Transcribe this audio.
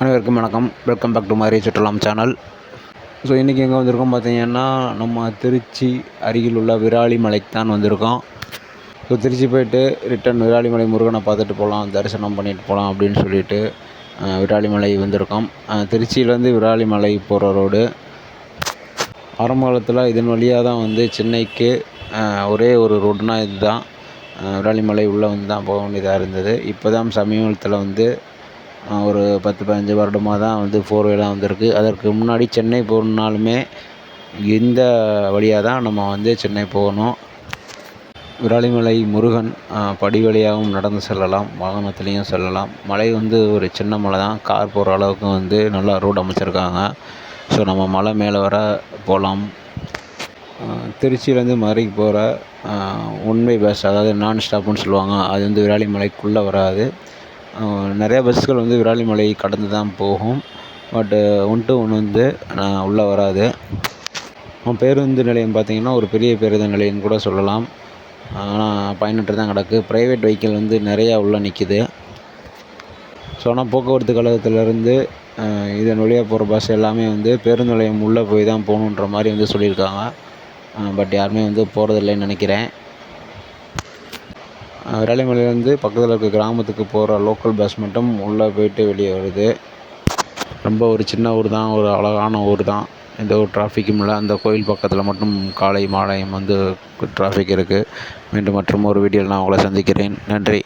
அனைவருக்கும் வணக்கம். Welcome back to மாரி சுற்றுலாம் சேனல். ஸோ இன்றைக்கி எங்கே வந்திருக்கோம் பார்த்தீங்கன்னா, நம்ம திருச்சி அருகில் உள்ள விராலிமலைக்கு தான் வந்திருக்கோம். ஸோ திருச்சி போய்ட்டு ரிட்டன் விராலிமலை முருகனை பார்த்துட்டு போகலாம், தரிசனம் பண்ணிட்டு போகலாம் அப்படின்னு சொல்லிட்டு விராலிமலை வந்திருக்கோம். திருச்சியிலேருந்து விராலிமலை போகிற ரோடு. ஆரம்ப காலத்தில் இதன் வழியாக தான் வந்து சென்னைக்கு ஒரே ஒரு ரோடுனா இது தான். விராலிமலை உள்ளே வந்து தான் போக வேண்டியதாக இருந்தது. இப்போ தான் சமீபத்தில் வந்து ஒரு 10-15 வருடமாக தான் வந்து 4 வேலாம் வந்திருக்கு. அதற்கு முன்னாடி சென்னை போகணுன்னாலுமே இந்த வழியாக தான் நம்ம வந்து சென்னை போகணும். விராலிமலை முருகன் படி வழியாகவும் நடந்து செல்லலாம், வாகனத்துலேயும் செல்லலாம். மலை வந்து ஒரு சின்ன மலை தான், கார் போகிற அளவுக்கு வந்து நல்லா ரோடு அமைச்சிருக்காங்க. ஸோ நம்ம மலை மேலே வர போகலாம். திருச்சியிலேருந்து மதுரைக்கு போகிற ஒன் வே பஸ், அதாவது நான் ஸ்டாப்புன்னு சொல்லுவாங்க, அது வந்து விராலிமலைக்குள்ளே வராது. நிறையா பஸ்ஸுகள் வந்து விராலிமலை கடந்து தான் போகும். பட்டு 1 to 1 வந்து உள்ளே வராது. பேருந்து நிலையம் பார்த்திங்கன்னா ஒரு பெரிய பேருந்து நிலையம்னு கூட சொல்லலாம். ஆனால் பயனற்று தான் கிடக்கு. ப்ரைவேட் வெஹிக்கிள் வந்து நிறையா உள்ளே நிற்கிது. ஸோ ஆனால் போக்குவரத்து கழகத்திலேருந்து இதன் வழியாக போகிற பஸ் எல்லாமே வந்து பேருந்து நிலையம் உள்ளே போய் தான் போகணுன்ற மாதிரி வந்து சொல்லியிருக்காங்க. பட் யாருமே வந்து போகிறதில்லைன்னு நினைக்கிறேன். விராலிமலையிலேருந்து பக்கத்தில் இருக்க கிராமத்துக்கு போகிற லோக்கல் பஸ் மட்டும் உள்ளே போயிட்டு வெளியே வருது. ரொம்ப ஒரு சின்ன ஊர் தான், ஒரு அழகான ஊர் தான். எந்த ஒரு டிராஃபிக்கும் இல்லை. அந்த கோயில் பக்கத்தில் மட்டும் காலை மாலையும் வந்து டிராஃபிக் இருக்குது. மீண்டும் மற்றும் ஒரு வீடியோவில் நான் உங்களை சந்திக்கிறேன். நன்றி.